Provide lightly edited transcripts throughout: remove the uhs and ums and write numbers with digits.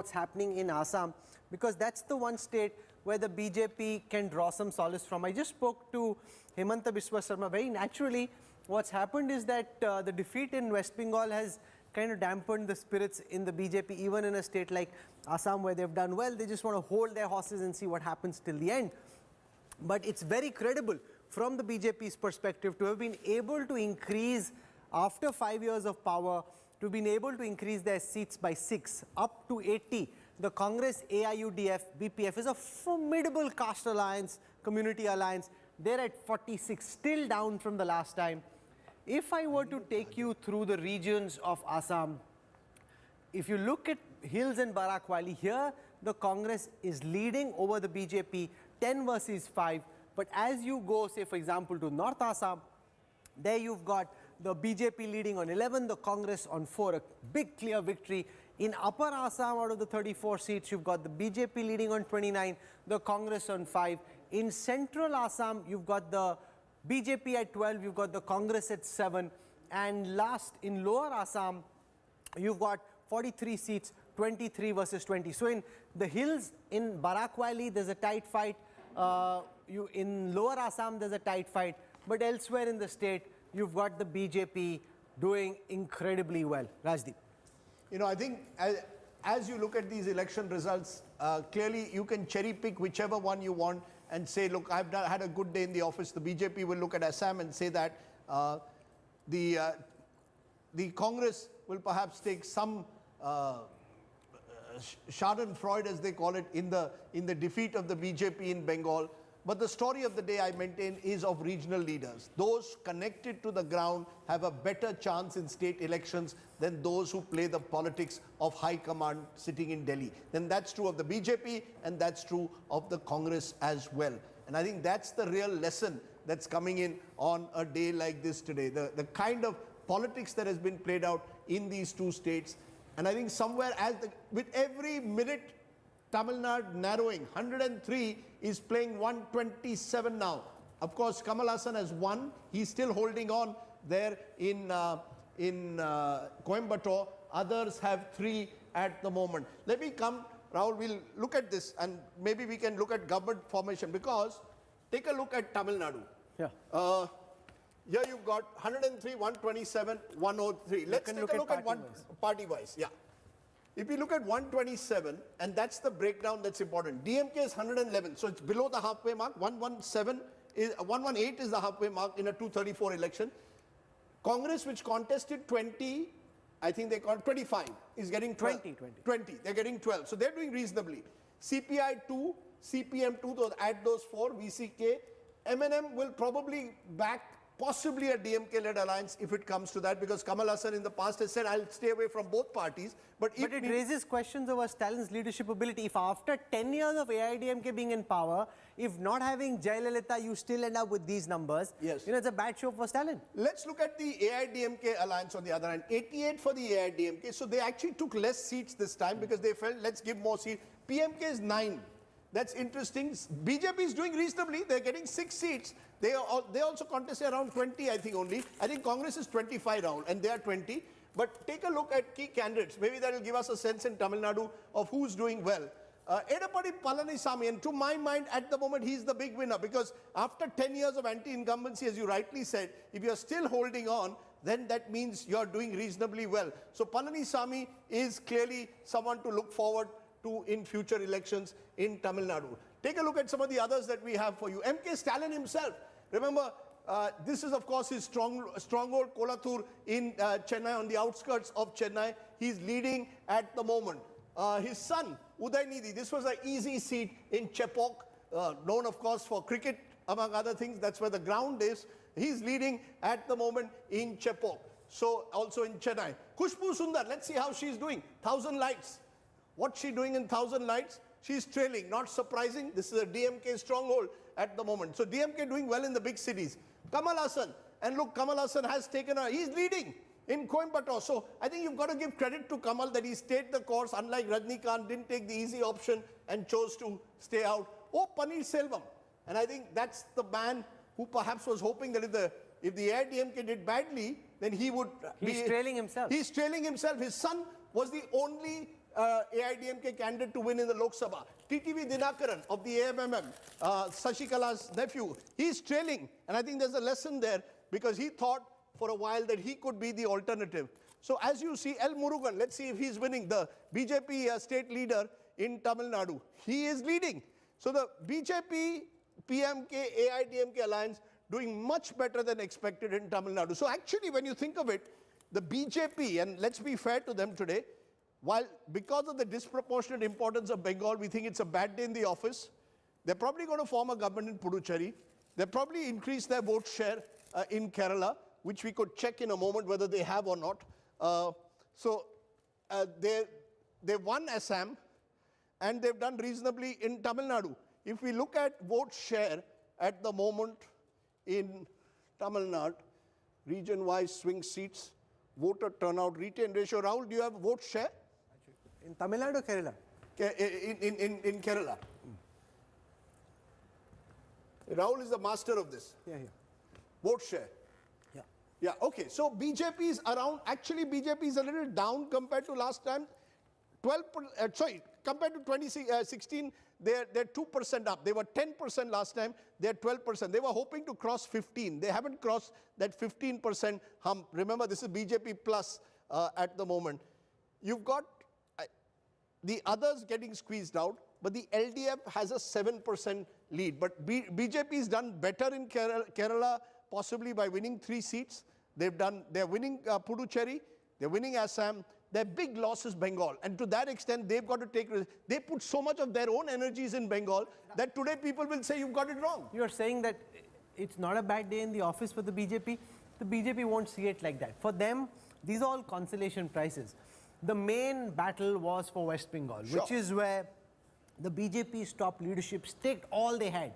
what's happening in Assam, because that's the one state where the BJP can draw some solace from. I just spoke to Himanta Biswa Sarma. Very naturally, what's happened is that the defeat in West Bengal has kind of dampened the spirits in the BJP, even in a state like Assam where they've done well. They just want to hold their horses and see what happens till the end. But it's very credible from the BJP's perspective to have been able to increase, after 5 years of power, to have been able to increase their seats by 6, up to 80. The Congress, AIUDF, BPF is a formidable caste alliance, community alliance. They're at 46, still down from the last time. If I were to take you through the regions of Assam, if you look at Hills and Barakwali, here the Congress is leading over the BJP 10 versus 5. But as you go, say for example, to North Assam, there you've got the BJP leading on 11, the Congress on 4, a big clear victory. In Upper Assam, out of the 34 seats, you've got the BJP leading on 29, the Congress on 5. In Central Assam, you've got the BJP at 12, you've got the Congress at 7. And last, in Lower Assam, you've got 43 seats, 23 versus 20. So in the hills, in Barakwali, there's a tight fight. In Lower Assam, there's a tight fight. But elsewhere in the state, you've got the BJP doing incredibly well. Rajdeep. You know, I think as you look at these election results, clearly you can cherry pick whichever one you want and say, look, I've had a good day in the office. The BJP will look at Assam and say that the Congress will perhaps take some schadenfreude, as they call it, in the defeat of the BJP in Bengal. But the story of the day, I maintain, is of regional leaders. Those connected to the ground have a better chance in state elections than those who play the politics of high command sitting in Delhi. Then that's true of the BJP and that's true of the Congress as well. And I think that's the real lesson that's coming in on a day like this today. The kind of politics that has been played out in these two states. And I think somewhere with every minute, Tamil Nadu narrowing, 103 is playing 127 now. Of course, Kamal Hassan has won. He's still holding on there in Coimbatore. Others have 3 at the moment. Let me come, Rahul, we'll look at this and maybe we can look at government formation, because take a look at Tamil Nadu. Yeah. Here you've got 103, 127, 103. Let's take a look at one party-wise. Yeah. If you look at 127, and that's the breakdown that's important. DMK is 111, so it's below the halfway mark. 118 is the halfway mark in a 234 election. Congress, which contested 20, I think they called 25, is getting 12. 20. They're getting 12. So they're doing reasonably. CPI 2, CPM 2, add those 4, VCK. MNM will probably back possibly a DMK-led alliance if it comes to that, because Kamal Hassan in the past has said, I'll stay away from both parties. But it raises questions over Stalin's leadership ability. If after 10 years of AIDMK being in power, if not having Jayalalitha, you still end up with these numbers, yes, you know, it's a bad show for Stalin. Let's look at the AIDMK alliance on the other hand. 88 for the AIDMK. So they actually took less seats this time because they felt, let's give more seats. PMK is 9. That's interesting. BJP is doing reasonably. They're getting 6 seats. They also contested around 20, I think only. I think Congress is 25 round and they are 20. But take a look at key candidates. Maybe that will give us a sense in Tamil Nadu of who's doing well. Edapadi Palanisamy, and to my mind at the moment he's the big winner, because after 10 years of anti-incumbency, as you rightly said, if you're still holding on, then that means you're doing reasonably well. So Palanisamy is clearly someone to look forward to in future elections in Tamil Nadu. Take a look at some of the others that we have for you. MK Stalin himself. Remember, this is of course his stronghold, Kolathur in Chennai, on the outskirts of Chennai. He's leading at the moment. His son, Udaynidhi, this was an easy seat in Chepauk, known of course for cricket, among other things. That's where the ground is. He's leading at the moment in Chepauk. So also in Chennai. Khushbu Sundar, let's see how she's doing. 1,000 lights. What's she doing in 1,000 lights? She's trailing, not surprising. This is a DMK stronghold at the moment. So DMK doing well in the big cities. Kamal Hassan, and look, Kamal Hassan has he's leading in Coimbatore. So I think you've got to give credit to Kamal that he stayed the course, unlike Rajnikant, didn't take the easy option and chose to stay out. Oh, Paneerselvam. And I think that's the man who perhaps was hoping that if the AIDMK did badly, then he would He's trailing himself. He's trailing himself. His son was the only AIDMK candidate to win in the Lok Sabha. TTV Dinakaran of the AMMM, Sashikala's nephew, he's trailing. And I think there's a lesson there because he thought for a while that he could be the alternative. So as you see, L. Murugan, let's see if he's winning, the BJP state leader in Tamil Nadu. He is leading. So the BJP, PMK, AIDMK alliance doing much better than expected in Tamil Nadu. So actually, when you think of it, the BJP, and let's be fair to them today, while because of the disproportionate importance of Bengal, we think it's a bad day in the office, they're probably going to form a government in Puducherry. They'll probably increase their vote share in Kerala, which we could check in a moment whether they have or not. They won Assam, and they've done reasonably in Tamil Nadu. If we look at vote share at the moment in Tamil Nadu, region-wise swing seats, voter turnout, retain ratio. Rahul, do you have vote share? In Tamil Nadu or Kerala? In Kerala. Rahul is the master of this. Yeah. Vote share. Yeah, okay. So BJP is around, actually BJP is a little down compared to last time. Compared to 2016, they're 2% up. They were 10% last time, they're 12%. They were hoping to cross 15. They haven't crossed that 15% hump. Remember, this is BJP plus at the moment. You've got the others getting squeezed out, but the LDF has a 7% lead. But BJP has done better in Kerala, possibly by winning 3 seats. They're winning Puducherry, they're winning Assam. Their big loss is Bengal, and to that extent, they've got to they put so much of their own energies in Bengal that today people will say you've got it wrong. You're saying that it's not a bad day in the office for the BJP. The BJP won't see it like that. For them, these are all consolation prizes. The main battle was for West Bengal, which is where the BJP's top leadership staked all they had.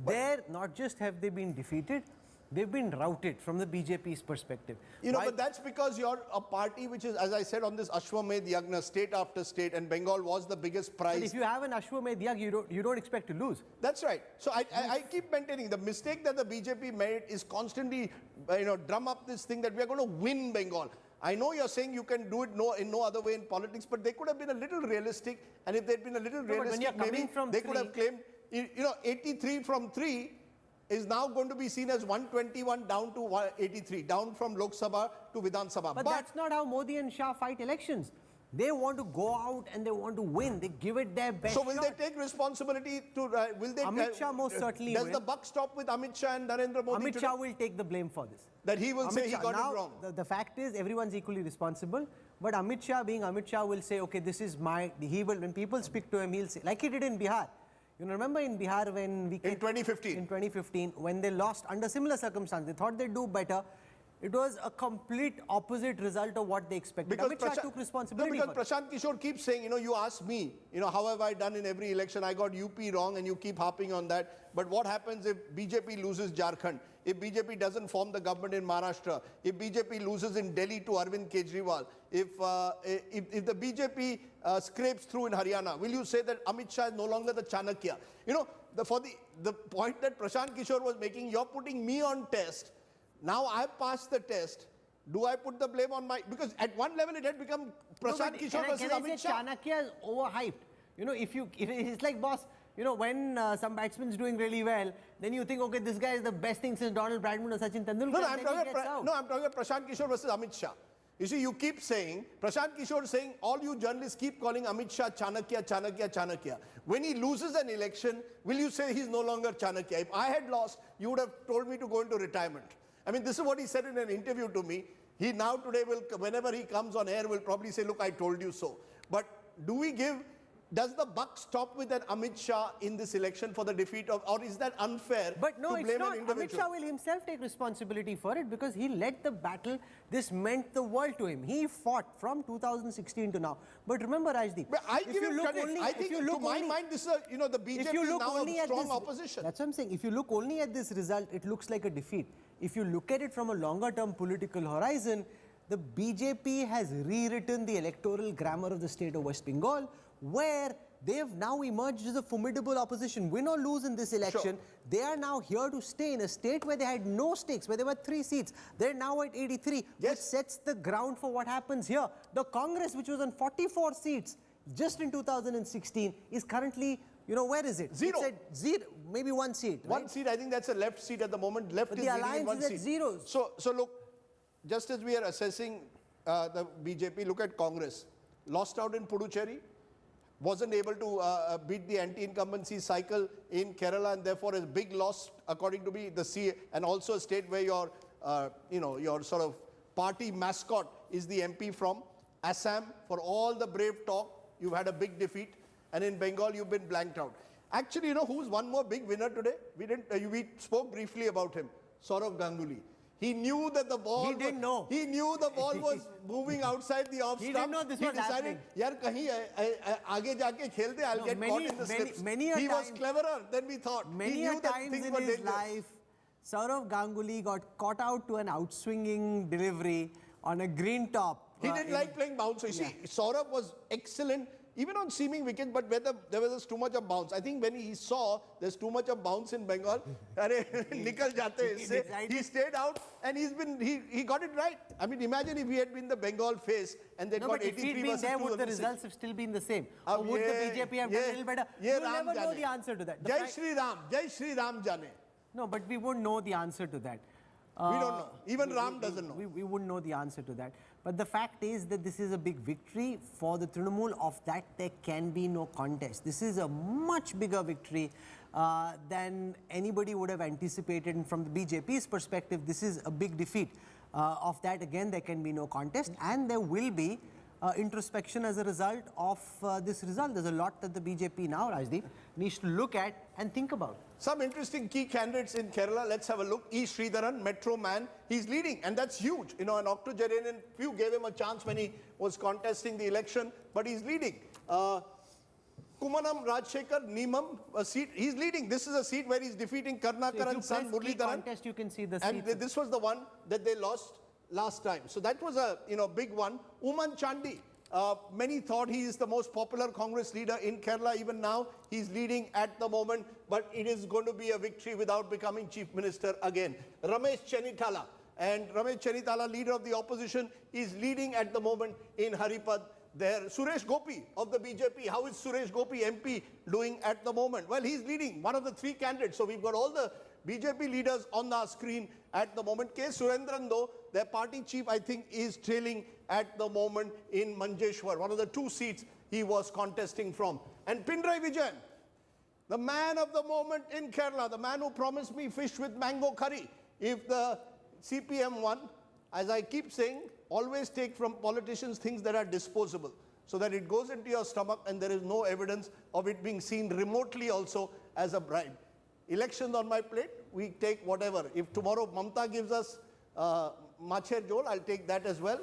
There, not just have they been defeated, they've been routed from the BJP's perspective. You know, but that's because you're a party which is, as I said, on this Ashwamedh Yagna, state after state, and Bengal was the biggest prize. But if you have an Ashwamedh Yagna, you don't expect to lose. That's right. So I keep maintaining the mistake that the BJP made is constantly, drum up this thing that we are going to win Bengal. I know you're saying you can do it in no other way in politics, but they could have been a little realistic, and if they'd been a little realistic, maybe they could have claimed, 83 from 3 is now going to be seen as 121 down to 83, down from Lok Sabha to Vidhan Sabha. But that's not how Modi and Shah fight elections. They want to go out and they want to win. They give it their best. So will they take responsibility to, will they? Amit Shah most certainly will. Does the buck stop with Amit Shah and Narendra Modi Amit Shah will take the blame for this. That he will say he got it wrong. The fact is everyone's equally responsible. But Amit Shah, being Amit Shah, will say, okay, this is when people speak to him, he'll say, like he did in Bihar. You remember in Bihar when we... In 2015. In 2015, when they lost under similar circumstances, they thought they'd do better. It was a complete opposite result of what they expected. Amit Shah took responsibility for it. Because Prashant Kishore keeps saying, you ask me, how have I done in every election? I got UP wrong, and you keep harping on that. But what happens if BJP loses Jharkhand? If BJP doesn't form the government in Maharashtra? If BJP loses in Delhi to Arvind Kejriwal? If the BJP scrapes through in Haryana, will you say that Amit Shah is no longer the Chanakya? The point that Prashant Kishore was making, you're putting me on test. Now I've passed the test. Do I put the blame on because at one level it had become Prashant Kishore versus Amit Shah. Chanakya is overhyped. If it's like, boss, when some batsman's doing really well, then you think, okay, this guy is the best thing since Donald Bradman or Sachin Tendulkar. I'm talking about Prashant Kishore versus Amit Shah. You see, you keep saying, Prashant Kishore saying, all you journalists keep calling Amit Shah Chanakya, Chanakya, Chanakya. When he loses an election, will you say he's no longer Chanakya? If I had lost, you would have told me to go into retirement. I mean, this is what he said in an interview to me. He now today will, whenever he comes on air, will probably say, look, I told you so. But does the buck stop with an Amit Shah in this election for the defeat of, or is that unfair to blame an individual? Amit Shah will himself take responsibility for it because he led the battle. This meant the world to him. He fought from 2016 to now. But remember, Rajdeep, but I give him credit. I think, to my mind, this is the BJP is now a strong opposition. That's what I'm saying. If you look only at this result, it looks like a defeat. If you look at it from a longer-term political horizon, the BJP has rewritten the electoral grammar of the state of West Bengal, where they have now emerged as a formidable opposition. Win or lose in this election, they are now here to stay in a state where they had no stakes, where there were 3 seats. They're now at 83, which sets the ground for what happens here. The Congress, which was on 44 seats, just in 2016 is currently, where is it? Zero. It's at zero, maybe one seat. One right? seat, I think that's a left seat at the moment. Left But is the leading in alliance one is at seat. zeros. So look, just as we are assessing the BJP, look at Congress. Lost out in Puducherry, wasn't able to beat the anti-incumbency cycle in Kerala, and therefore a big loss, according to me, the C, and also a state where your, your sort of party mascot is the MP from Assam. For all the brave talk, you've had a big defeat, and in Bengal you've been blanked out. Actually, who's one more big winner today? We spoke briefly about him, Saurav Ganguly. He knew that the ball. He didn't know. He knew the ball was moving outside the off stump. He didn't know this was happening. He decided, yaar, kahin aage jaake khelte, I'll get caught in the slips. He was cleverer than we thought. Many a times in his life, Saurav Ganguly got caught out to an outswinging delivery on a green top. He didn't like playing bounce. So you see, Saurav was excellent, even on seaming wickets, but whether there was too much of bounce. I think when he saw there's too much of bounce in Bengal, nikal jate isse, he stayed out, and he got it right. I mean, imagine if he had been the Bengal face and they got 83 versus 2. If he'd been there, would the results have still been the same? Or would the BJP have done a little better? You'll never know the answer to that. Jai Shri Ram jane. No, but we won't know the answer to that. We don't know. Even Ram doesn't know. We wouldn't know the answer to that. But the fact is that this is a big victory for the Trinamool. Of that, there can be no contest. This is a much bigger victory than anybody would have anticipated. And from the BJP's perspective, this is a big defeat. Of that, again, there can be no contest. And there will be introspection as a result of this result. There's a lot that the BJP now, Rajdeep, needs to look at and think about. Some interesting key candidates in Kerala. Let's have a look. E. Sridharan, Metro Man. He's leading, and that's huge. An octogenarian, few gave him a chance when he was contesting the election, but he's leading. Kumanam Rajshekhar, Neemam, a seat. He's leading. This is a seat where he's defeating Karnakaran's son, Muralidharan. Contest, you can see the and seats. this was the one that they lost last time. So that was a big one. Uman Chandi. Many thought he is the most popular Congress leader in Kerala. Even now, he's leading at the moment, but it is going to be a victory without becoming chief minister again. Ramesh Chennitala, and Ramesh Chennitala, leader of the opposition, is leading at the moment in Haripad. There, Suresh Gopi of the BJP. How is Suresh Gopi MP doing at the moment? Well, he's leading, one of the three candidates. So we've got all the BJP leaders on the screen at the moment. K. Surendran, though, their party chief, I think, is trailing at the moment in Manjeshwar, one of the two seats he was contesting from. And Pinarayi Vijayan, the man of the moment in Kerala, the man who promised me fish with mango curry. If the CPM won, as I keep saying, always take from politicians things that are disposable, so that it goes into your stomach and there is no evidence of it being seen remotely also as a bribe. Elections on my plate, we take whatever. If tomorrow Mamta gives us Macher Jol, I'll take that as well.